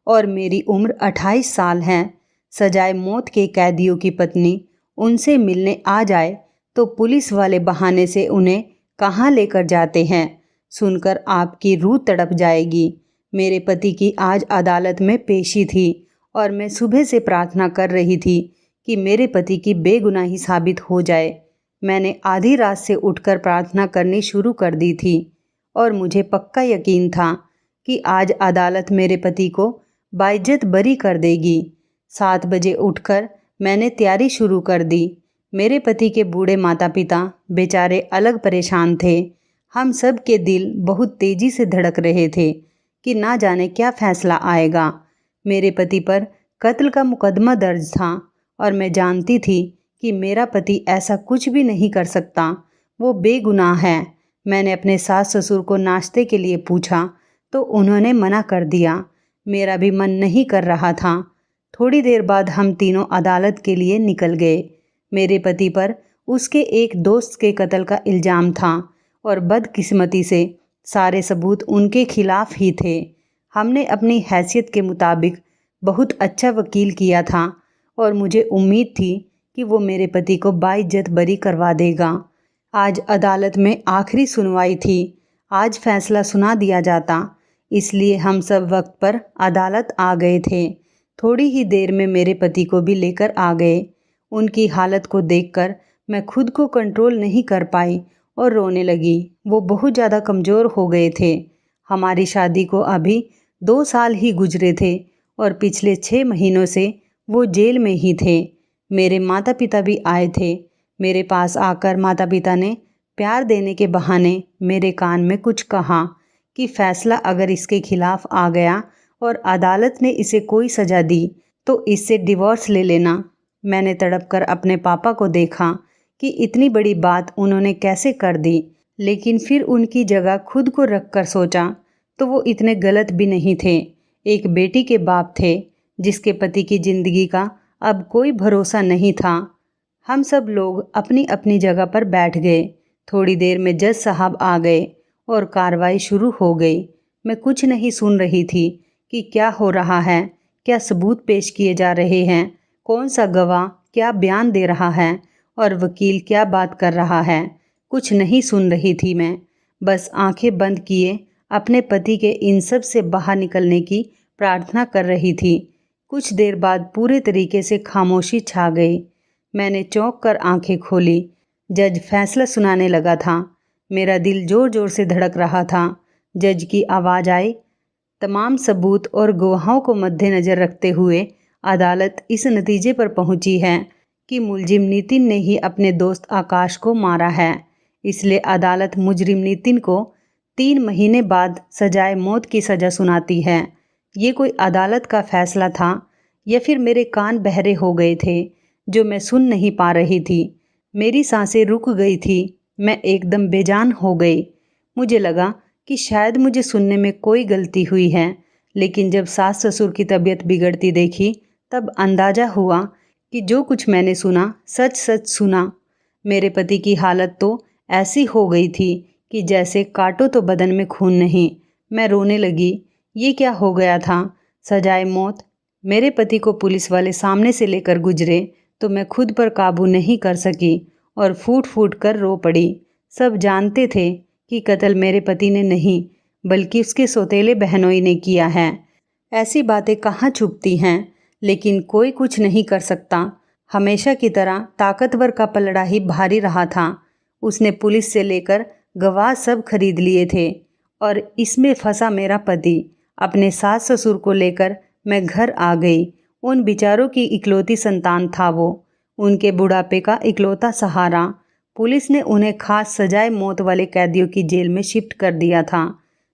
और मेरी उम्र 28 साल है। सजाए मौत के कैदियों की पत्नी उनसे मिलने आ जाए तो पुलिस वाले बहाने से उन्हें कहाँ लेकर जाते हैं, सुनकर आपकी रूह तड़प जाएगी। मेरे पति की आज अदालत में पेशी थी और मैं सुबह से प्रार्थना कर रही थी कि मेरे पति की बेगुनाही साबित हो जाए। मैंने आधी रात से उठकर प्रार्थना करनी शुरू कर दी थी और मुझे पक्का यकीन था कि आज अदालत मेरे पति को बाइज्जत बरी कर देगी। 7 बजे उठकर मैंने तैयारी शुरू कर दी। मेरे पति के बूढ़े माता पिता बेचारे अलग परेशान थे। हम सब के दिल बहुत तेजी से धड़क रहे थे कि ना जाने क्या फैसला आएगा। मेरे पति पर कत्ल का मुकदमा दर्ज था और मैं जानती थी कि मेरा पति ऐसा कुछ भी नहीं कर सकता, वो बेगुनाह है। मैंने अपने सास ससुर को नाश्ते के लिए पूछा तो उन्होंने मना कर दिया। मेरा भी मन नहीं कर रहा था। थोड़ी देर बाद हम तीनों अदालत के लिए निकल गए। मेरे पति पर उसके एक दोस्त के कत्ल का इल्ज़ाम था और बदकिस्मती से सारे सबूत उनके खिलाफ ही थे। हमने अपनी हैसियत के मुताबिक बहुत अच्छा वकील किया था और मुझे उम्मीद थी कि वो मेरे पति को बाइज्जत बरी करवा देगा। आज अदालत में आखिरी सुनवाई थी। आज फैसला सुना दिया जाता, इसलिए हम सब वक्त पर अदालत आ गए थे। थोड़ी ही देर में मेरे पति को भी लेकर आ गए। उनकी हालत को देखकर मैं खुद को कंट्रोल नहीं कर पाई और रोने लगी। वो बहुत ज़्यादा कमज़ोर हो गए थे। हमारी शादी को अभी 2 साल ही गुजरे थे और पिछले 6 महीनों से वो जेल में ही थे। मेरे माता पिता भी आए थे। मेरे पास आकर माता पिता ने प्यार देने के बहाने मेरे कान में कुछ कहा कि फ़ैसला अगर इसके खिलाफ़ आ गया और अदालत ने इसे कोई सज़ा दी तो इससे डिवोर्स ले लेना। मैंने तड़पकर अपने पापा को देखा कि इतनी बड़ी बात उन्होंने कैसे कर दी, लेकिन फिर उनकी जगह खुद को रख कर सोचा तो वो इतने गलत भी नहीं थे। एक बेटी के बाप थे जिसके पति की ज़िंदगी का अब कोई भरोसा नहीं था। हम सब लोग अपनी अपनी जगह पर बैठ गए। थोड़ी देर में जज साहब आ गए और कार्रवाई शुरू हो गई। मैं कुछ नहीं सुन रही थी कि क्या हो रहा है, क्या सबूत पेश किए जा रहे हैं, कौन सा गवाह क्या बयान दे रहा है और वकील क्या बात कर रहा है। कुछ नहीं सुन रही थी मैं, बस आंखें बंद किए अपने पति के इन सब से बाहर निकलने की प्रार्थना कर रही थी। कुछ देर बाद पूरे तरीके से खामोशी छा गई। मैंने चौंक कर आंखें खोली। जज फैसला सुनाने लगा था। मेरा दिल ज़ोर ज़ोर से धड़क रहा था। जज की आवाज़ आई, तमाम सबूत और गवाहों को मद्देनज़र रखते हुए अदालत इस नतीजे पर पहुंची है कि मुलजिम नितिन ने ही अपने दोस्त आकाश को मारा है। इसलिए अदालत मुजरिम नितिन को 3 महीने बाद सजाए मौत की सज़ा सुनाती है। ये कोई अदालत का फ़ैसला था या फिर मेरे कान बहरे हो गए थे जो मैं सुन नहीं पा रही थी। मेरी सांसें रुक गई थी। मैं एकदम बेजान हो गई। मुझे लगा कि शायद मुझे सुनने में कोई गलती हुई है, लेकिन जब सास ससुर की तबीयत बिगड़ती देखी तब अंदाज़ा हुआ कि जो कुछ मैंने सुना सच सच सुना। मेरे पति की हालत तो ऐसी हो गई थी कि जैसे काटो तो बदन में खून नहीं। मैं रोने लगी। ये क्या हो गया था? सजाए मौत। मेरे पति को पुलिस वाले सामने से लेकर गुजरे तो मैं खुद पर काबू नहीं कर सकी और फूट फूट कर रो पड़ी। सब जानते थे कि कत्ल मेरे पति ने नहीं बल्कि उसके सौतेले बहनोई ने किया है। ऐसी बातें कहाँ छुपती हैं, लेकिन कोई कुछ नहीं कर सकता। हमेशा की तरह ताकतवर का पलड़ा ही भारी रहा था। उसने पुलिस से लेकर गवाह सब खरीद लिए थे और इसमें फंसा मेरा पति। अपने सास ससुर को लेकर मैं घर आ गई। उन बेचारों की इकलौती संतान था वो, उनके बुढ़ापे का इकलौता सहारा। पुलिस ने उन्हें खास सजाए मौत वाले कैदियों की जेल में शिफ्ट कर दिया था।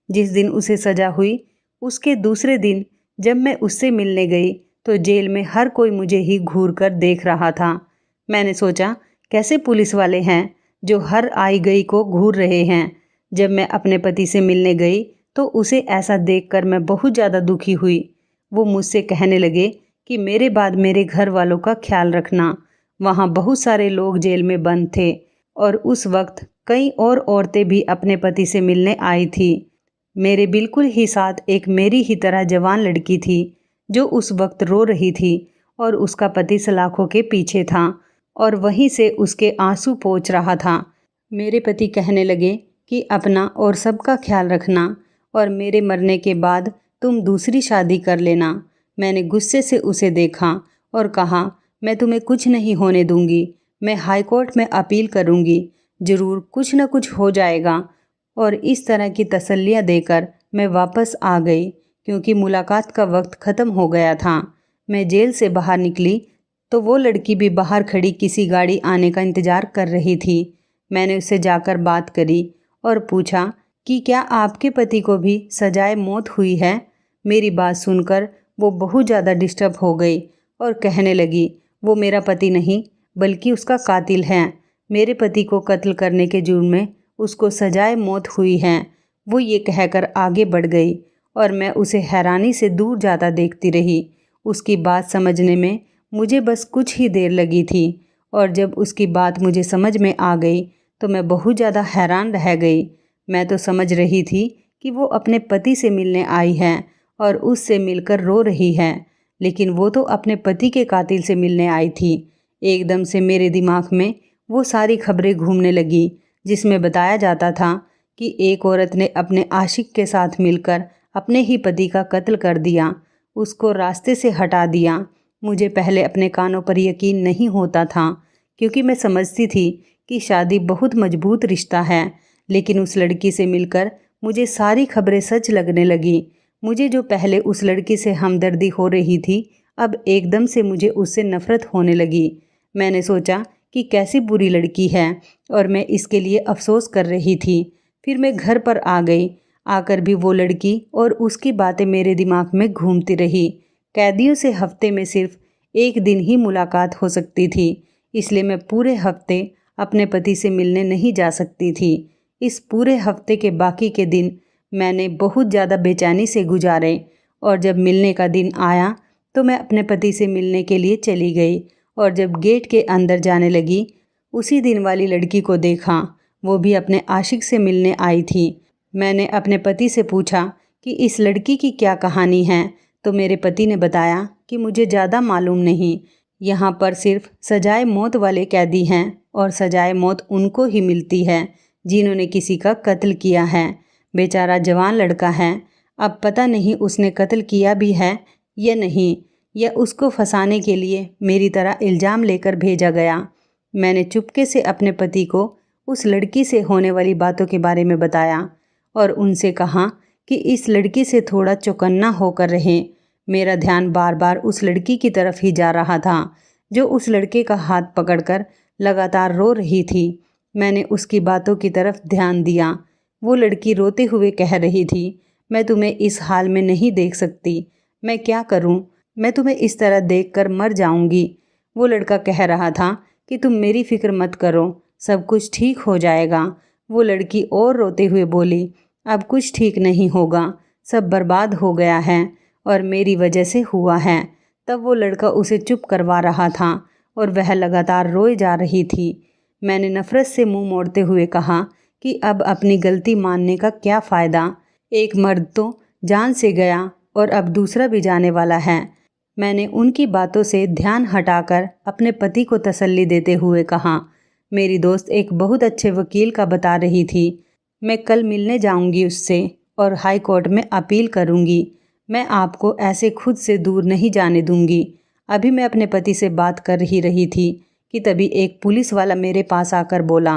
जिस दिन उसे सज़ा हुई उसके दूसरे दिन जब मैं उससे मिलने गई तो जेल में हर कोई मुझे ही घूर कर देख रहा था। मैंने सोचा कैसे पुलिस वाले हैं जो हर आई गई को घूर रहे हैं। जब मैं अपने पति से मिलने गई तो उसे ऐसा देखकर मैं बहुत ज़्यादा दुखी हुई। वो मुझसे कहने लगे कि मेरे बाद मेरे घर वालों का ख्याल रखना। वहाँ बहुत सारे लोग जेल में बंद थे और उस वक्त कई और औरतें भी अपने पति से मिलने आई थी। मेरे बिल्कुल ही साथ एक मेरी ही तरह जवान लड़की थी जो उस वक्त रो रही थी और उसका पति सलाखों के पीछे था और वहीं से उसके आंसू पोंछ रहा था। मेरे पति कहने लगे कि अपना और सबका ख्याल रखना और मेरे मरने के बाद तुम दूसरी शादी कर लेना। मैंने गुस्से से उसे देखा और कहा, मैं तुम्हें कुछ नहीं होने दूंगी। मैं हाई कोर्ट में अपील करूंगी, ज़रूर कुछ न कुछ हो जाएगा। और इस तरह की तसल्लियाँ देकर मैं वापस आ गई क्योंकि मुलाकात का वक्त ख़त्म हो गया था। मैं जेल से बाहर निकली तो वो लड़की भी बाहर खड़ी किसी गाड़ी आने का इंतज़ार कर रही थी। मैंने उससे जाकर बात करी और पूछा कि क्या आपके पति को भी सजाए मौत हुई है। मेरी बात सुनकर वो बहुत ज़्यादा डिस्टर्ब हो गई और कहने लगी, वो मेरा पति नहीं बल्कि उसका कातिल है। मेरे पति को कत्ल करने के जुर्म में उसको सजाए मौत हुई है। वो ये कहकर आगे बढ़ गई और मैं उसे हैरानी से दूर जाता देखती रही। उसकी बात समझने में मुझे बस कुछ ही देर लगी थी और जब उसकी बात मुझे समझ में आ गई तो मैं बहुत ज़्यादा हैरान रह गई। मैं तो समझ रही थी कि वो अपने पति से मिलने आई है और उससे मिलकर रो रही है, लेकिन वो तो अपने पति के कातिल से मिलने आई थी। एकदम से मेरे दिमाग में वो सारी खबरें घूमने लगी जिसमें बताया जाता था कि एक औरत ने अपने आशिक के साथ मिलकर अपने ही पति का कत्ल कर दिया, उसको रास्ते से हटा दिया। मुझे पहले अपने कानों पर यकीन नहीं होता था क्योंकि मैं समझती थी कि शादी बहुत मजबूत रिश्ता है, लेकिन उस लड़की से मिलकर मुझे सारी खबरें सच लगने लगी। मुझे जो पहले उस लड़की से हमदर्दी हो रही थी, अब एकदम से मुझे उससे नफ़रत होने लगी। मैंने सोचा कि कैसी बुरी लड़की है और मैं इसके लिए अफसोस कर रही थी। फिर मैं घर पर आ गई। आकर भी वो लड़की और उसकी बातें मेरे दिमाग में घूमती रही। कैदियों से हफ्ते में सिर्फ एक दिन ही मुलाकात हो सकती थी, इसलिए मैं पूरे हफ्ते अपने पति से मिलने नहीं जा सकती थी। इस पूरे हफ्ते के बाकी के दिन मैंने बहुत ज़्यादा बेचैनी से गुजारे और जब मिलने का दिन आया तो मैं अपने पति से मिलने के लिए चली गई और जब गेट के अंदर जाने लगी उसी दिन वाली लड़की को देखा। वो भी अपने आशिक से मिलने आई थी। मैंने अपने पति से पूछा कि इस लड़की की क्या कहानी है, तो मेरे पति ने बताया कि मुझे ज़्यादा मालूम नहीं, यहाँ पर सिर्फ सजाए मौत वाले कैदी हैं और सजाए मौत उनको ही मिलती है जिन्होंने किसी का कत्ल किया है। बेचारा जवान लड़का है, अब पता नहीं उसने कत्ल किया भी है या नहीं, या उसको फंसाने के लिए मेरी तरह इल्ज़ाम लेकर भेजा गया। मैंने चुपके से अपने पति को उस लड़की से होने वाली बातों के बारे में बताया और उनसे कहा कि इस लड़की से थोड़ा चौकन्ना होकर रहें। मेरा ध्यान बार बार उस लड़की की तरफ ही जा रहा था जो उस लड़के का हाथ पकड़कर लगातार रो रही थी। मैंने उसकी बातों की तरफ ध्यान दिया। वो लड़की रोते हुए कह रही थी, मैं तुम्हें इस हाल में नहीं देख सकती, मैं क्या करूं? मैं तुम्हें इस तरह देखकर मर जाऊंगी। वो लड़का कह रहा था कि तुम मेरी फिक्र मत करो, सब कुछ ठीक हो जाएगा। वो लड़की और रोते हुए बोली, अब कुछ ठीक नहीं होगा, सब बर्बाद हो गया है और मेरी वजह से हुआ है। तब वो लड़का उसे चुप करवा रहा था और वह लगातार रोए जा रही थी। मैंने नफ़रत से मुंह मोड़ते हुए कहा कि अब अपनी गलती मानने का क्या फ़ायदा, एक मर्द तो जान से गया और अब दूसरा भी जाने वाला है। मैंने उनकी बातों से ध्यान हटाकर अपने पति को तसल्ली देते हुए कहा, मेरी दोस्त एक बहुत अच्छे वकील का बता रही थी, मैं कल मिलने जाऊंगी उससे और हाई कोर्ट में अपील करूंगी। मैं आपको ऐसे खुद से दूर नहीं जाने दूंगी। अभी मैं अपने पति से बात कर ही रही थी कि तभी एक पुलिस वाला मेरे पास आकर बोला,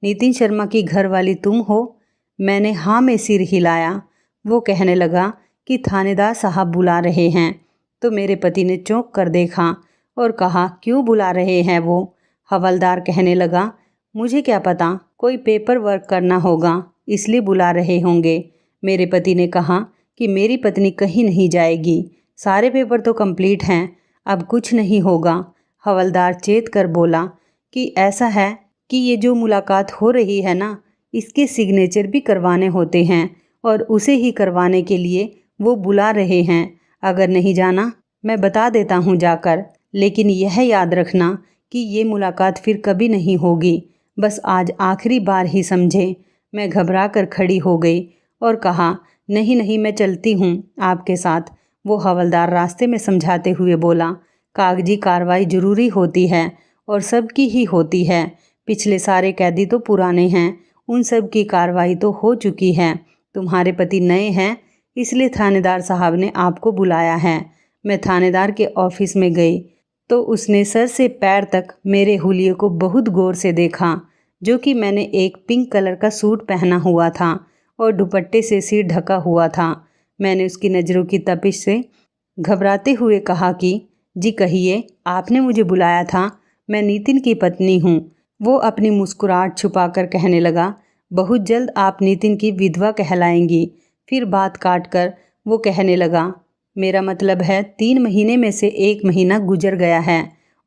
नितिन शर्मा की घरवाली तुम हो? मैंने हाँ में सिर हिलाया। वो कहने लगा कि थानेदार साहब बुला रहे हैं। तो मेरे पति ने चौंक कर देखा और कहा, क्यों बुला रहे हैं वो? हवलदार कहने लगा, मुझे क्या पता, कोई पेपर वर्क करना होगा इसलिए बुला रहे होंगे। मेरे पति ने कहा कि मेरी पत्नी कहीं नहीं जाएगी, सारे पेपर तो कंप्लीट हैं, अब कुछ नहीं होगा। हवलदार चेत कर बोला कि ऐसा है कि ये जो मुलाकात हो रही है ना, इसके सिग्नेचर भी करवाने होते हैं और उसे ही करवाने के लिए वो बुला रहे हैं। अगर नहीं जाना मैं बता देता हूँ जाकर, लेकिन यह याद रखना कि ये मुलाकात फिर कभी नहीं होगी, बस आज आखिरी बार ही समझे। मैं घबरा कर खड़ी हो गई और कहा, नहीं नहीं, मैं चलती हूँ आपके साथ। वो हवलदार रास्ते में समझाते हुए बोला, कागजी कार्रवाई ज़रूरी होती है और सबकी ही होती है। पिछले सारे कैदी तो पुराने हैं, उन सब की कार्रवाई तो हो चुकी है। तुम्हारे पति नए हैं, इसलिए थानेदार साहब ने आपको बुलाया है। मैं थानेदार के ऑफिस में गई तो उसने सर से पैर तक मेरे हुलिये को बहुत गौर से देखा, जो कि मैंने एक पिंक कलर का सूट पहना हुआ था और दुपट्टे से सिर ढका हुआ था। मैंने उसकी नज़रों की तपिश से घबराते हुए कहा कि जी कहिए, आपने मुझे बुलाया था, मैं नितिन की पत्नी हूँ। वो अपनी मुस्कुराहट छुपाकर कहने लगा, बहुत जल्द आप नितिन की विधवा कहलाएंगी। फिर बात काट कर वो कहने लगा, मेरा मतलब है 3 महीने में से 1 महीना गुजर गया है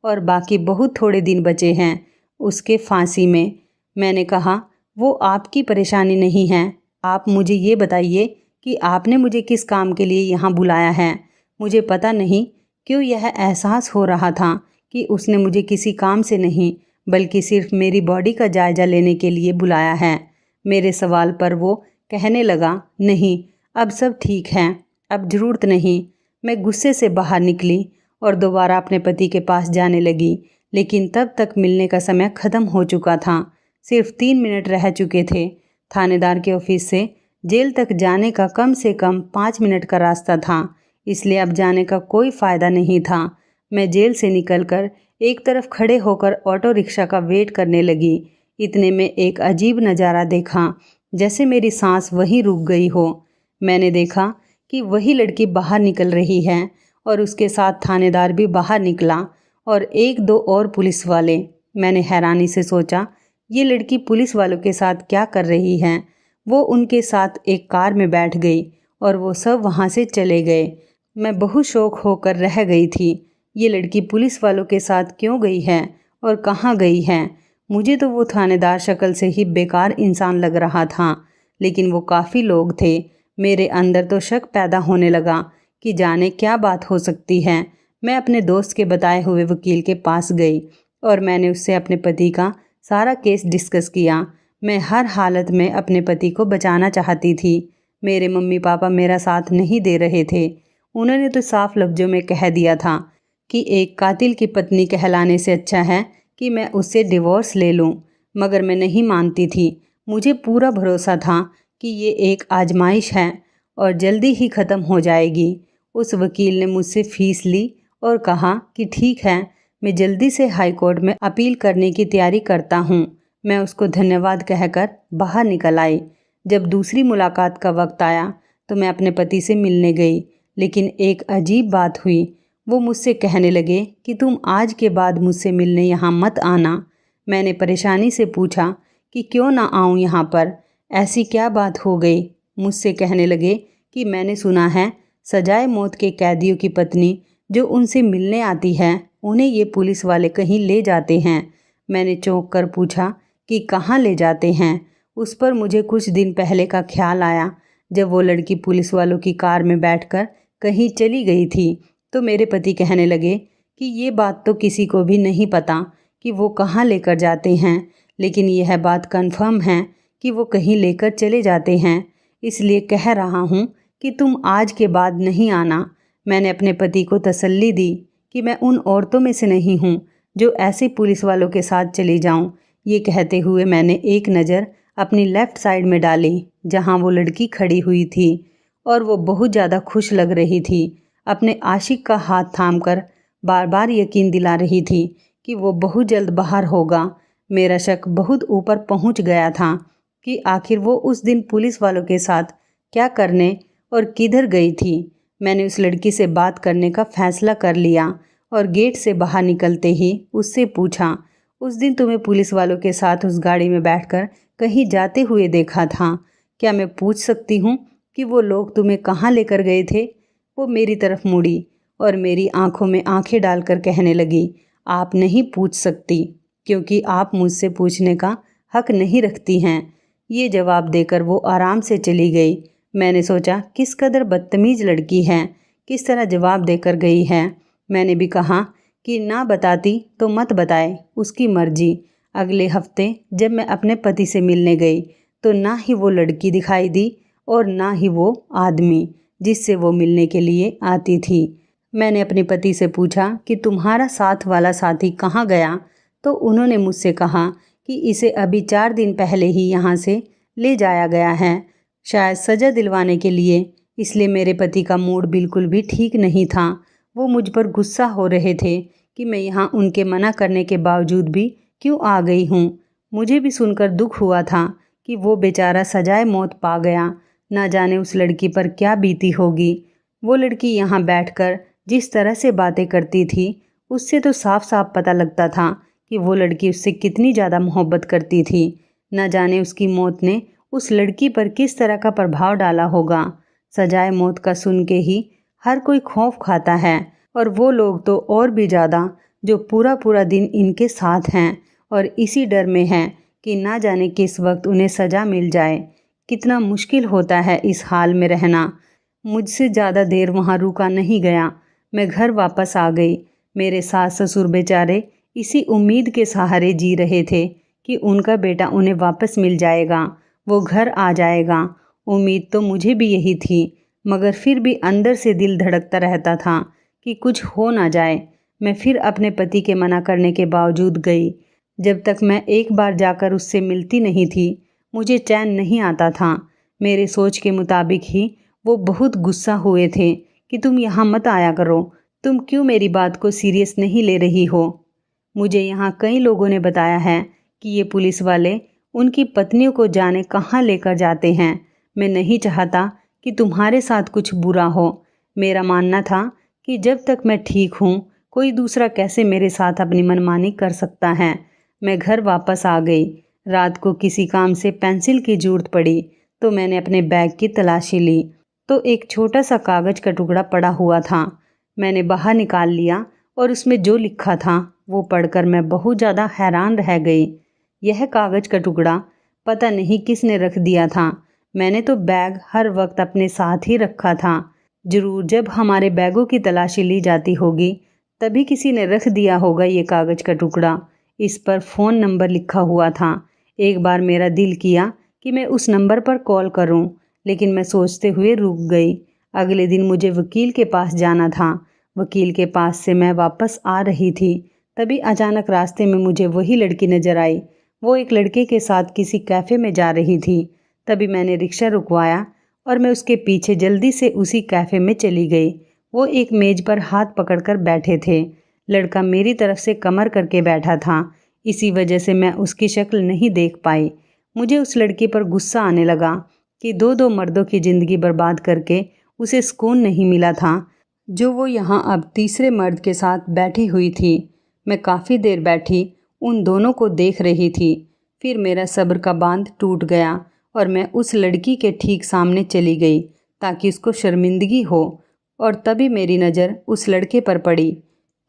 और बाकी बहुत थोड़े दिन बचे हैं उसके फांसी में। मैंने कहा, वो आपकी परेशानी नहीं है, आप मुझे ये बताइए कि आपने मुझे किस काम के लिए यहाँ बुलाया है। मुझे पता नहीं क्यों यह एहसास हो रहा था कि उसने मुझे किसी काम से नहीं बल्कि सिर्फ मेरी बॉडी का जायज़ा लेने के लिए बुलाया है। मेरे सवाल पर वो कहने लगा, नहीं अब सब ठीक है, अब ज़रूरत नहीं। मैं गुस्से से बाहर निकली और दोबारा अपने पति के पास जाने लगी, लेकिन तब तक मिलने का समय ख़त्म हो चुका था। सिर्फ 3 मिनट रह चुके थे। थानेदार के ऑफिस से जेल तक जाने का कम से कम 5 मिनट का रास्ता था, इसलिए अब जाने का कोई फ़ायदा नहीं था। मैं जेल से निकलकर एक तरफ खड़े होकर ऑटो रिक्शा का वेट करने लगी। इतने में एक अजीब नज़ारा देखा, जैसे मेरी सांस वहीं रुक गई हो। मैंने देखा कि वही लड़की बाहर निकल रही है और उसके साथ थानेदार भी बाहर निकला और 1-2 और पुलिस वाले। मैंने हैरानी से सोचा, ये लड़की पुलिस वालों के साथ क्या कर रही है। वो उनके साथ एक कार में बैठ गई और वो सब वहाँ से चले गए। मैं बहुत शौक होकर रह गई थी, ये लड़की पुलिस वालों के साथ क्यों गई है और कहाँ गई है। मुझे तो वो थानेदार शक्ल से ही बेकार इंसान लग रहा था, लेकिन वो काफ़ी लोग थे। मेरे अंदर तो शक पैदा होने लगा कि जाने क्या बात हो सकती है। मैं अपने दोस्त के बताए हुए वकील के पास गई और मैंने उससे अपने पति का सारा केस डिस्कस किया। मैं हर हालत में अपने पति को बचाना चाहती थी। मेरे मम्मी पापा मेरा साथ नहीं दे रहे थे। उन्होंने तो साफ लफ्ज़ों में कह दिया था कि एक कातिल की पत्नी कहलाने से अच्छा है कि मैं उससे डिवोर्स ले लूं, मगर मैं नहीं मानती थी। मुझे पूरा भरोसा था कि ये एक आजमाइश है और जल्दी ही ख़त्म हो जाएगी। उस वकील ने मुझसे फ़ीस ली और कहा कि ठीक है, मैं जल्दी से हाई कोर्ट में अपील करने की तैयारी करता हूँ। मैं उसको धन्यवाद कहकर बाहर निकल आई। जब दूसरी मुलाकात का वक्त आया तो मैं अपने पति से मिलने गई, लेकिन एक अजीब बात हुई। वो मुझसे कहने लगे कि तुम आज के बाद मुझसे मिलने यहाँ मत आना। मैंने परेशानी से पूछा कि क्यों ना आऊँ यहाँ पर, ऐसी क्या बात हो गई। मुझसे कहने लगे कि मैंने सुना है सजाए मौत के कैदियों की पत्नी जो उनसे मिलने आती है, उन्हें ये पुलिस वाले कहीं ले जाते हैं। मैंने चौंक कर पूछा कि कहाँ ले जाते हैं। उस पर मुझे कुछ दिन पहले का ख्याल आया, जब वो लड़की पुलिस वालों की कार में बैठकर कहीं चली गई थी। तो मेरे पति कहने लगे कि ये बात तो किसी को भी नहीं पता कि वो कहाँ लेकर जाते हैं, लेकिन यह बात कन्फर्म है कि वो कहीं लेकर चले जाते हैं। इसलिए कह रहा हूँ कि तुम आज के बाद नहीं आना। मैंने अपने पति को तसल्ली दी कि मैं उन औरतों में से नहीं हूँ जो ऐसे पुलिस वालों के साथ चली जाऊँ। ये कहते हुए मैंने एक नज़र अपनी लेफ़्ट साइड में डाली, जहाँ वो लड़की खड़ी हुई थी और वो बहुत ज़्यादा खुश लग रही थी। अपने आशिक का हाथ थामकर बार बार यकीन दिला रही थी कि वो बहुत जल्द बाहर होगा। मेरा शक बहुत ऊपर पहुंच गया था कि आखिर वो उस दिन पुलिस वालों के साथ क्या करने और किधर गई थी। मैंने उस लड़की से बात करने का फ़ैसला कर लिया और गेट से बाहर निकलते ही उससे पूछा, उस दिन तुम्हें पुलिस वालों के साथ उस गाड़ी में बैठकर कहीं जाते हुए देखा था, क्या मैं पूछ सकती हूँ कि वो लोग तुम्हें कहाँ लेकर गए थे। वो मेरी तरफ मुड़ी और मेरी आंखों में आंखें डालकर कहने लगी, आप नहीं पूछ सकती क्योंकि आप मुझसे पूछने का हक नहीं रखती हैं। ये जवाब देकर वो आराम से चली गई। मैंने सोचा, किस कदर बदतमीज़ लड़की है, किस तरह जवाब देकर गई है। मैंने भी कहा कि ना बताती तो मत बताए, उसकी मर्जी। अगले हफ्ते जब मैं अपने पति से मिलने गई तो ना ही वो लड़की दिखाई दी और ना ही वो आदमी। जिससे वो मिलने के लिए आती थी। मैंने अपने पति से पूछा कि तुम्हारा साथ वाला साथी कहाँ गया, तो उन्होंने मुझसे कहा कि इसे अभी 4 दिन पहले ही यहाँ से ले जाया गया है, शायद सज़ा दिलवाने के लिए। इसलिए मेरे पति का मूड बिल्कुल भी ठीक नहीं था। वो मुझ पर गुस्सा हो रहे थे कि मैं यहाँ उनके मना करने के बावजूद भी क्यों आ गई हूँ। मुझे भी सुनकर दुख हुआ था कि वो बेचारा सजाए मौत पा गया। ना जाने उस लड़की पर क्या बीती होगी। वो लड़की यहाँ बैठकर जिस तरह से बातें करती थी, उससे तो साफ साफ पता लगता था कि वो लड़की उससे कितनी ज़्यादा मोहब्बत करती थी। न जाने उसकी मौत ने उस लड़की पर किस तरह का प्रभाव डाला होगा। सजाए मौत का सुन के ही हर कोई खौफ खाता है, और वो लोग तो और भी ज़्यादा जो पूरा पूरा दिन इनके साथ हैं और इसी डर में हैं कि ना जाने किस वक्त उन्हें सज़ा मिल जाए। कितना मुश्किल होता है इस हाल में रहना। मुझसे ज़्यादा देर वहाँ रुका नहीं गया। मैं घर वापस आ गई। मेरे सास ससुर बेचारे इसी उम्मीद के सहारे जी रहे थे कि उनका बेटा उन्हें वापस मिल जाएगा, वो घर आ जाएगा। उम्मीद तो मुझे भी यही थी, मगर फिर भी अंदर से दिल धड़कता रहता था कि कुछ हो ना जाए। मैं फिर अपने पति के मना करने के बावजूद गई। जब तक मैं एक बार जाकर उससे मिलती नहीं थी, मुझे चैन नहीं आता था। मेरे सोच के मुताबिक ही वो बहुत गुस्सा हुए थे कि तुम यहाँ मत आया करो, तुम क्यों मेरी बात को सीरियस नहीं ले रही हो। मुझे यहाँ कई लोगों ने बताया है कि ये पुलिस वाले उनकी पत्नियों को जाने कहाँ लेकर जाते हैं। मैं नहीं चाहता कि तुम्हारे साथ कुछ बुरा हो। मेरा मानना था कि जब तक मैं ठीक हूँ, कोई दूसरा कैसे मेरे साथ अपनी मनमानी कर सकता है। मैं घर वापस आ गई। रात को किसी काम से पेंसिल की ज़रूरत पड़ी तो मैंने अपने बैग की तलाशी ली, तो एक छोटा सा कागज़ का टुकड़ा पड़ा हुआ था। मैंने बाहर निकाल लिया और उसमें जो लिखा था वो पढ़कर मैं बहुत ज़्यादा हैरान रह गई। यह कागज़ का टुकड़ा पता नहीं किसने रख दिया था। मैंने तो बैग हर वक्त अपने साथ ही रखा था। ज़रूर जब हमारे बैगों की तलाशी ली जाती होगी तभी किसी ने रख दिया होगा ये कागज़ का टुकड़ा। इस पर फ़ोन नंबर लिखा हुआ था। एक बार मेरा दिल किया कि मैं उस नंबर पर कॉल करूं, लेकिन मैं सोचते हुए रुक गई। अगले दिन मुझे वकील के पास जाना था। वकील के पास से मैं वापस आ रही थी, तभी अचानक रास्ते में मुझे वही लड़की नज़र आई। वो एक लड़के के साथ किसी कैफ़े में जा रही थी। तभी मैंने रिक्शा रुकवाया और मैं उसके पीछे जल्दी से उसी कैफ़े में चली गई। वो एक मेज़ पर हाथ पकड़कर बैठे थे। लड़का मेरी तरफ से कमर करके बैठा था, इसी वजह से मैं उसकी शक्ल नहीं देख पाई। मुझे उस लड़की पर गुस्सा आने लगा कि दो मर्दों की ज़िंदगी बर्बाद करके उसे सुकून नहीं मिला था जो वो यहाँ अब तीसरे मर्द के साथ बैठी हुई थी। मैं काफ़ी देर बैठी उन दोनों को देख रही थी। फिर मेरा सब्र का बांध टूट गया और मैं उस लड़की के ठीक सामने चली गई ताकि उसको शर्मिंदगी हो। और तभी मेरी नज़र उस लड़के पर पड़ी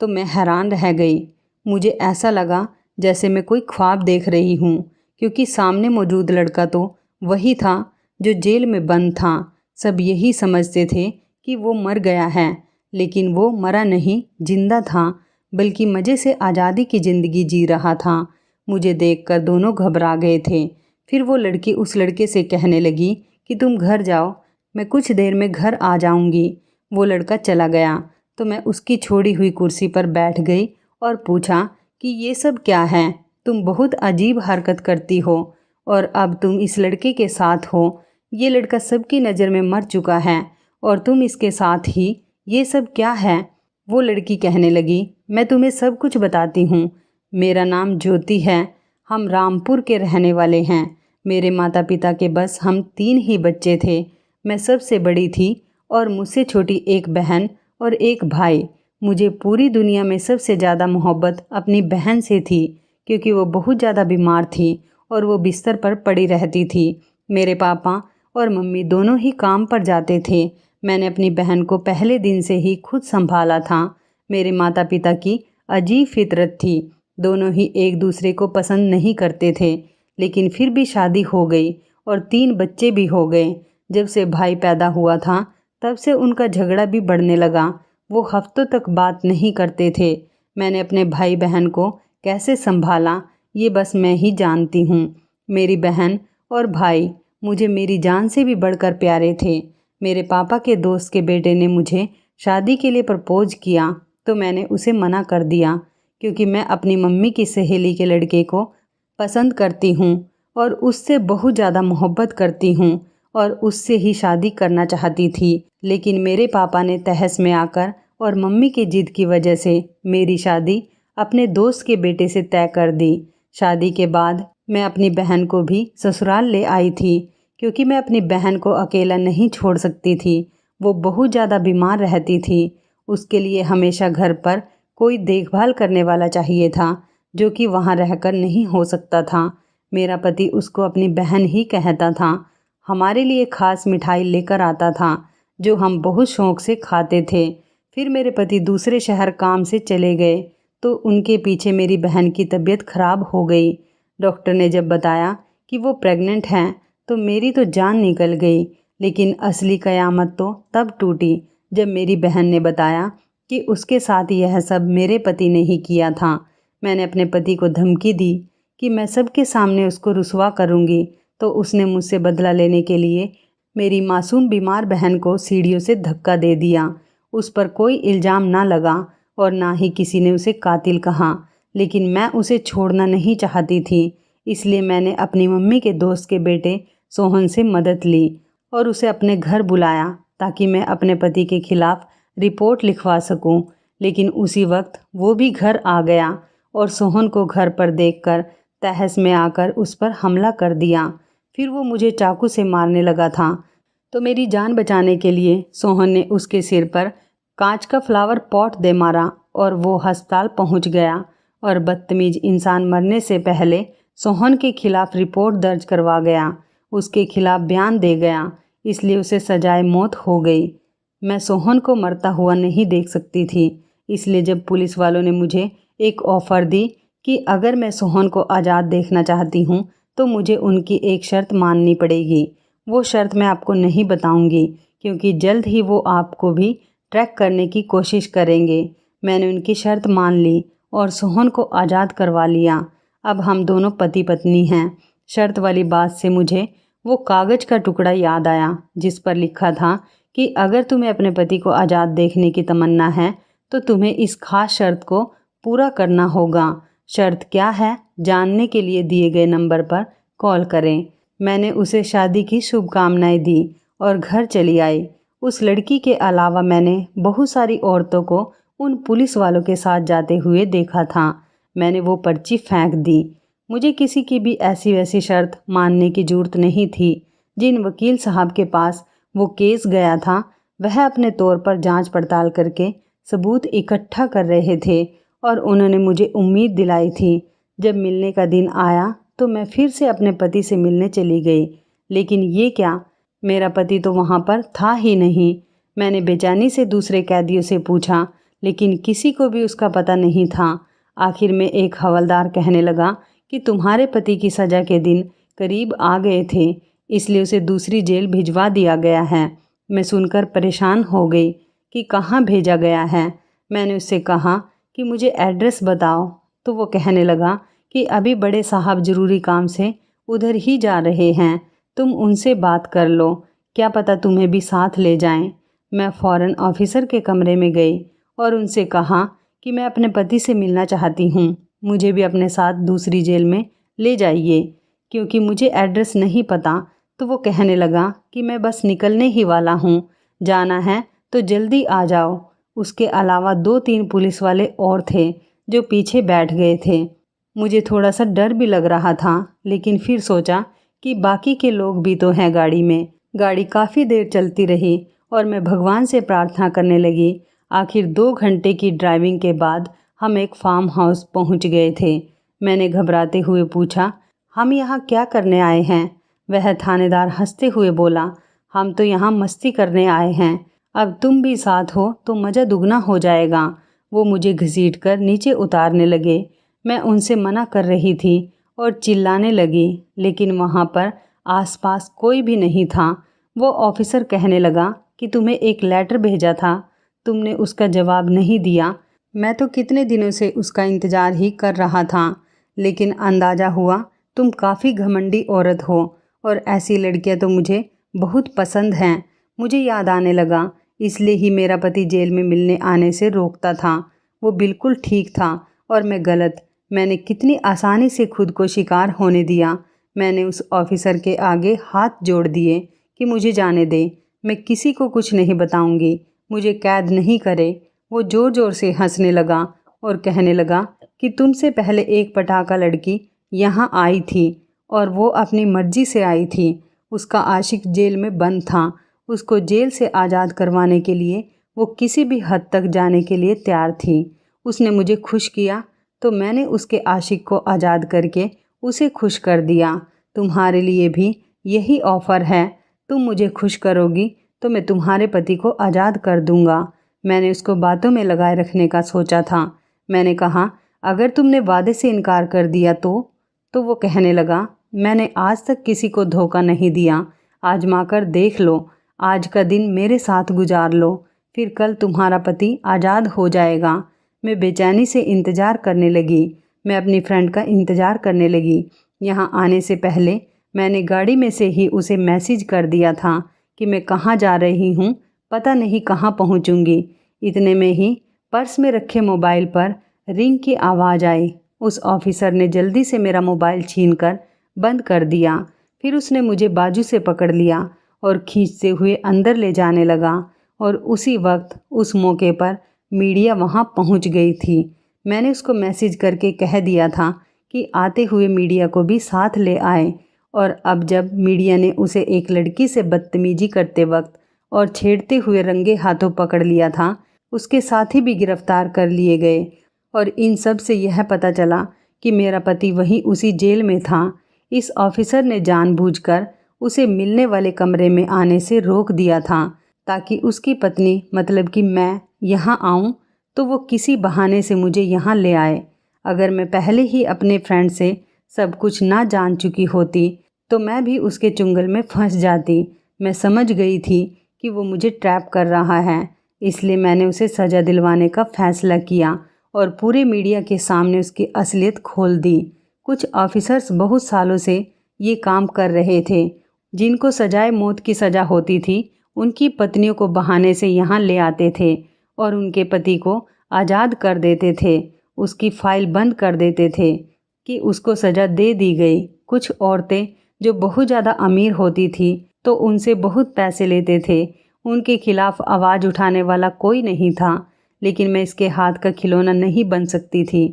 तो मैं हैरान रह गई। मुझे ऐसा लगा जैसे मैं कोई ख्वाब देख रही हूँ, क्योंकि सामने मौजूद लड़का तो वही था जो जेल में बंद था। सब यही समझते थे कि वो मर गया है, लेकिन वो मरा नहीं, जिंदा था, बल्कि मज़े से आज़ादी की ज़िंदगी जी रहा था। मुझे देखकर दोनों घबरा गए थे। फिर वो लड़की उस लड़के से कहने लगी कि तुम घर जाओ, मैं कुछ देर में घर आ जाऊंगी। वो लड़का चला गया तो मैं उसकी छोड़ी हुई कुर्सी पर बैठ गई और पूछा कि ये सब क्या है। तुम बहुत अजीब हरकत करती हो और अब तुम इस लड़के के साथ हो। ये लड़का सबकी नज़र में मर चुका है और तुम इसके साथ ही, ये सब क्या है। वो लड़की कहने लगी, मैं तुम्हें सब कुछ बताती हूँ। मेरा नाम ज्योति है। हम रामपुर के रहने वाले हैं। मेरे माता पिता के बस हम 3 ही बच्चे थे। मैं सबसे बड़ी थी और मुझसे छोटी एक बहन और एक भाई। मुझे पूरी दुनिया में सबसे ज़्यादा मोहब्बत अपनी बहन से थी, क्योंकि वो बहुत ज़्यादा बीमार थी और वो बिस्तर पर पड़ी रहती थी। मेरे पापा और मम्मी दोनों ही काम पर जाते थे। मैंने अपनी बहन को पहले दिन से ही खुद संभाला था। मेरे माता पिता की अजीब फितरत थी। दोनों ही एक दूसरे को पसंद नहीं करते थे, लेकिन फिर भी शादी हो गई और 3 बच्चे भी हो गए। जब से भाई पैदा हुआ था तब से उनका झगड़ा भी बढ़ने लगा। वो हफ्तों तक बात नहीं करते थे। मैंने अपने भाई बहन को कैसे संभाला ये बस मैं ही जानती हूँ। मेरी बहन और भाई मुझे मेरी जान से भी बढ़कर प्यारे थे। मेरे पापा के दोस्त के बेटे ने मुझे शादी के लिए प्रपोज किया तो मैंने उसे मना कर दिया, क्योंकि मैं अपनी मम्मी की सहेली के लड़के को पसंद करती हूँ और उससे बहुत ज़्यादा मोहब्बत करती हूँ और उससे ही शादी करना चाहती थी। लेकिन मेरे पापा ने तहस में आकर और मम्मी की जिद की वजह से मेरी शादी अपने दोस्त के बेटे से तय कर दी। शादी के बाद मैं अपनी बहन को भी ससुराल ले आई थी, क्योंकि मैं अपनी बहन को अकेला नहीं छोड़ सकती थी। वो बहुत ज़्यादा बीमार रहती थी। उसके लिए हमेशा घर पर कोई देखभाल करने वाला चाहिए था, जो कि वहाँ रहकर नहीं हो सकता था। मेरा पति उसको अपनी बहन ही कहता था। हमारे लिए खास मिठाई लेकर आता था, जो हम बहुत शौक़ से खाते थे। फिर मेरे पति दूसरे शहर काम से चले गए तो उनके पीछे मेरी बहन की तबीयत खराब हो गई। डॉक्टर ने जब बताया कि वो प्रेग्नेंट हैं तो मेरी तो जान निकल गई। लेकिन असली क़यामत तो तब टूटी जब मेरी बहन ने बताया कि उसके साथ यह सब मेरे पति ने ही किया था। मैंने अपने पति को धमकी दी कि मैं सबके सामने उसको रुसवा करूँगी, तो उसने मुझसे बदला लेने के लिए मेरी मासूम बीमार बहन को सीढ़ियों से धक्का दे दिया। उस पर कोई इल्ज़ाम ना लगा और ना ही किसी ने उसे कातिल कहा, लेकिन मैं उसे छोड़ना नहीं चाहती थी। इसलिए मैंने अपनी मम्मी के दोस्त के बेटे सोहन से मदद ली और उसे अपने घर बुलाया ताकि मैं अपने पति के खिलाफ़ रिपोर्ट लिखवा सकूं। लेकिन उसी वक्त वो भी घर आ गया और सोहन को घर पर देखकर तहस में आकर उस पर हमला कर दिया। फिर वो मुझे चाकू से मारने लगा था, तो मेरी जान बचाने के लिए सोहन ने उसके सिर पर कांच का फ्लावर पॉट दे मारा और वो अस्पताल पहुंच गया और बदतमीज इंसान मरने से पहले सोहन के खिलाफ रिपोर्ट दर्ज करवा गया, उसके खिलाफ बयान दे गया, इसलिए उसे सजाए मौत हो गई। मैं सोहन को मरता हुआ नहीं देख सकती थी, इसलिए जब पुलिस वालों ने मुझे एक ऑफ़र दी कि अगर मैं सोहन को आज़ाद देखना चाहती हूँ तो मुझे उनकी एक शर्त माननी पड़ेगी। वो शर्त मैं आपको नहीं बताऊंगी, क्योंकि जल्द ही वो आपको भी ट्रैक करने की कोशिश करेंगे। मैंने उनकी शर्त मान ली और सोहन को आज़ाद करवा लिया। अब हम दोनों पति पत्नी हैं। शर्त वाली बात से मुझे वो कागज़ का टुकड़ा याद आया जिस पर लिखा था कि अगर तुम्हें अपने पति को आज़ाद देखने की तमन्ना है तो तुम्हें इस खास शर्त को पूरा करना होगा। शर्त क्या है, जानने के लिए दिए गए नंबर पर कॉल करें। मैंने उसे शादी की शुभकामनाएं दी और घर चली आई। उस लड़की के अलावा मैंने बहुत सारी औरतों को उन पुलिस वालों के साथ जाते हुए देखा था। मैंने वो पर्ची फेंक दी। मुझे किसी की भी ऐसी वैसी शर्त मानने की ज़रूरत नहीं थी। जिन वकील साहब के पास वो केस गया था वह अपने तौर पर जांच पड़ताल करके सबूत इकट्ठा कर रहे थे और उन्होंने मुझे उम्मीद दिलाई थी। जब मिलने का दिन आया तो मैं फिर से अपने पति से मिलने चली गई, लेकिन ये क्या, मेरा पति तो वहाँ पर था ही नहीं। मैंने बेचैनी से दूसरे कैदियों से पूछा, लेकिन किसी को भी उसका पता नहीं था। आखिर में एक हवलदार कहने लगा कि तुम्हारे पति की सज़ा के दिन करीब आ गए थे, इसलिए उसे दूसरी जेल भिजवा दिया गया है। मैं सुनकर परेशान हो गई कि कहाँ भेजा गया है। मैंने उससे कहा कि मुझे एड्रेस बताओ, तो वो कहने लगा कि अभी बड़े साहब ज़रूरी काम से उधर ही जा रहे हैं, तुम उनसे बात कर लो, क्या पता तुम्हें भी साथ ले जाएं। मैं फ़ौरन ऑफिसर के कमरे में गई और उनसे कहा कि मैं अपने पति से मिलना चाहती हूँ, मुझे भी अपने साथ दूसरी जेल में ले जाइए, क्योंकि मुझे एड्रेस नहीं पता। तो वो कहने लगा कि मैं बस निकलने ही वाला हूँ, जाना है तो जल्दी आ जाओ। उसके अलावा 2-3 पुलिस वाले और थे जो पीछे बैठ गए थे। मुझे थोड़ा सा डर भी लग रहा था, लेकिन फिर सोचा कि बाकी के लोग भी तो हैं गाड़ी में। गाड़ी काफ़ी देर चलती रही और मैं भगवान से प्रार्थना करने लगी। आखिर 2 घंटे की ड्राइविंग के बाद हम एक फार्म हाउस पहुंच गए थे। मैंने घबराते हुए पूछा, हम यहाँ क्या करने आए हैं? वह थानेदार हंसते हुए बोला, हम तो यहाँ मस्ती करने आए हैं, अब तुम भी साथ हो तो मज़ा दुगना हो जाएगा। वो मुझे घसीटकर नीचे उतारने लगे। मैं उनसे मना कर रही थी और चिल्लाने लगी, लेकिन वहाँ पर आसपास कोई भी नहीं था। वो ऑफिसर कहने लगा कि तुम्हें एक लेटर भेजा था, तुमने उसका जवाब नहीं दिया। मैं तो कितने दिनों से उसका इंतज़ार ही कर रहा था, लेकिन अंदाज़ा हुआ तुम काफ़ी घमंडी औरत हो और ऐसी लड़कियां तो मुझे बहुत पसंद हैं। मुझे याद आने लगा, इसलिए ही मेरा पति जेल में मिलने आने से रोकता था। वो बिल्कुल ठीक था और मैं गलत। मैंने कितनी आसानी से खुद को शिकार होने दिया। मैंने उस ऑफिसर के आगे हाथ जोड़ दिए कि मुझे जाने दे, मैं किसी को कुछ नहीं बताऊंगी, मुझे कैद नहीं करे। वो ज़ोर ज़ोर से हंसने लगा और कहने लगा कि तुमसे पहले एक पटाखा लड़की यहाँ आई थी और वो अपनी मर्जी से आई थी। उसका आशिक जेल में बंद था। उसको जेल से आज़ाद करवाने के लिए वो किसी भी हद तक जाने के लिए तैयार थी। उसने मुझे खुश किया तो मैंने उसके आशिक को आज़ाद करके उसे खुश कर दिया। तुम्हारे लिए भी यही ऑफ़र है। तुम मुझे खुश करोगी तो मैं तुम्हारे पति को आज़ाद कर दूंगा। मैंने उसको बातों में लगाए रखने का सोचा था। मैंने कहा, अगर तुमने वादे से इनकार कर दिया तो वो कहने लगा, मैंने आज तक किसी को धोखा नहीं दिया। आजमा कर देख लो। आज का दिन मेरे साथ गुजार लो, फिर कल तुम्हारा पति आज़ाद हो जाएगा। मैं बेचैनी से इंतज़ार करने लगी। मैं अपनी फ्रेंड का इंतज़ार करने लगी। यहाँ आने से पहले मैंने गाड़ी में से ही उसे मैसेज कर दिया था कि मैं कहाँ जा रही हूँ, पता नहीं कहाँ पहुँचूँगी। इतने में ही पर्स में रखे मोबाइल पर रिंग की आवाज़ आई। उस ऑफिसर ने जल्दी से मेरा मोबाइल छीनकर बंद कर दिया। फिर उसने मुझे बाजू से पकड़ लिया और खींचते हुए अंदर ले जाने लगा। और उसी वक्त उस मौके पर मीडिया वहाँ पहुँच गई थी। मैंने उसको मैसेज करके कह दिया था कि आते हुए मीडिया को भी साथ ले आए। और अब जब मीडिया ने उसे एक लड़की से बदतमीजी करते वक्त और छेड़ते हुए रंगे हाथों पकड़ लिया था, उसके साथी भी गिरफ्तार कर लिए गए। और इन सब से यह पता चला कि मेरा पति वहीं उसी जेल में था। इस ऑफिसर ने जानबूझकर उसे मिलने वाले कमरे में आने से रोक दिया था ताकि उसकी पत्नी मतलब कि मैं यहाँ आऊँ तो वो किसी बहाने से मुझे यहाँ ले आए। अगर मैं पहले ही अपने फ्रेंड से सब कुछ ना जान चुकी होती तो मैं भी उसके चुंगल में फंस जाती। मैं समझ गई थी कि वो मुझे ट्रैप कर रहा है, इसलिए मैंने उसे सज़ा दिलवाने का फ़ैसला किया और पूरे मीडिया के सामने उसकी असलियत खोल दी। कुछ ऑफिसर्स बहुत सालों से ये काम कर रहे थे। जिनको सजाए मौत की सज़ा होती थी, उनकी पत्नियों को बहाने से यहाँ ले आते थे और उनके पति को आज़ाद कर देते थे। उसकी फ़ाइल बंद कर देते थे कि उसको सज़ा दे दी गई। कुछ औरतें जो बहुत ज़्यादा अमीर होती थी तो उनसे बहुत पैसे लेते थे। उनके खिलाफ़ आवाज़ उठाने वाला कोई नहीं था। लेकिन मैं इसके हाथ का खिलौना नहीं बन सकती थी।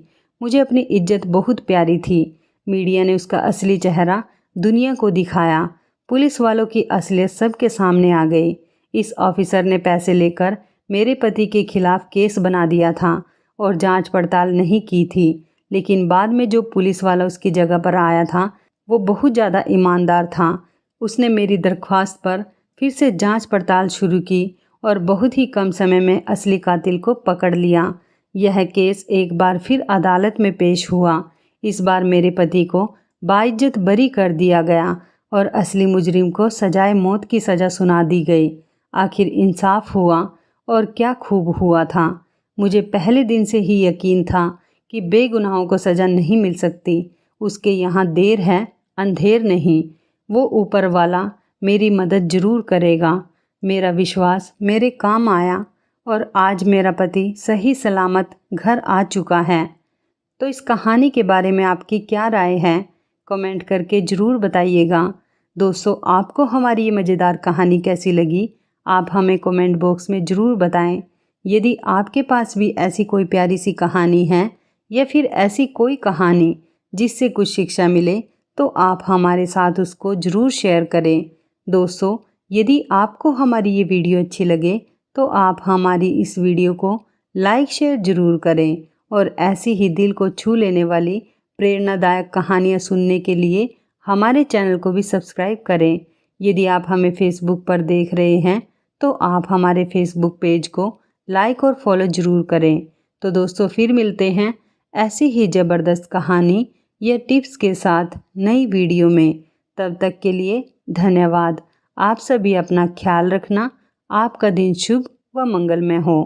मुझे अपनी इज्जत बहुत प्यारी थी। मीडिया ने उसका असली चेहरा दुनिया को दिखाया। पुलिस वालों की असलियत सबके सामने आ गई। इस ऑफिसर ने पैसे लेकर मेरे पति के खिलाफ केस बना दिया था और जांच पड़ताल नहीं की थी। लेकिन बाद में जो पुलिस वाला उसकी जगह पर आया था वो बहुत ज़्यादा ईमानदार था। उसने मेरी दरख्वास्त पर फिर से जांच पड़ताल शुरू की और बहुत ही कम समय में असली कातिल को पकड़ लिया। यह केस एक बार फिर अदालत में पेश हुआ। इस बार मेरे पति को बाइज्जत बरी कर दिया गया और असली मुजरिम को सजाए मौत की सज़ा सुना दी गई। आखिर इंसाफ हुआ और क्या खूब हुआ था। मुझे पहले दिन से ही यकीन था कि बेगुनाहों को सज़ा नहीं मिल सकती। उसके यहाँ देर है अंधेर नहीं। वो ऊपर वाला मेरी मदद ज़रूर करेगा। मेरा विश्वास मेरे काम आया और आज मेरा पति सही सलामत घर आ चुका है। तो इस कहानी के बारे में आपकी क्या राय है, कमेंट करके ज़रूर बताइएगा। दोस्तों, आपको हमारी ये मज़ेदार कहानी कैसी लगी, आप हमें कमेंट बॉक्स में ज़रूर बताएं। यदि आपके पास भी ऐसी कोई प्यारी सी कहानी है या फिर ऐसी कोई कहानी जिससे कुछ शिक्षा मिले तो आप हमारे साथ उसको ज़रूर शेयर करें। दोस्तों, यदि आपको हमारी ये वीडियो अच्छी लगे तो आप हमारी इस वीडियो को लाइक शेयर ज़रूर करें और ऐसी ही दिल को छू लेने वाली प्रेरणादायक कहानियाँ सुनने के लिए हमारे चैनल को भी सब्सक्राइब करें। यदि आप हमें फेसबुक पर देख रहे हैं तो आप हमारे फेसबुक पेज को लाइक और फॉलो ज़रूर करें। तो दोस्तों, फिर मिलते हैं ऐसी ही ज़बरदस्त कहानी या टिप्स के साथ नई वीडियो में। तब तक के लिए धन्यवाद। आप सभी अपना ख्याल रखना। आपका दिन शुभ व मंगलमय हो।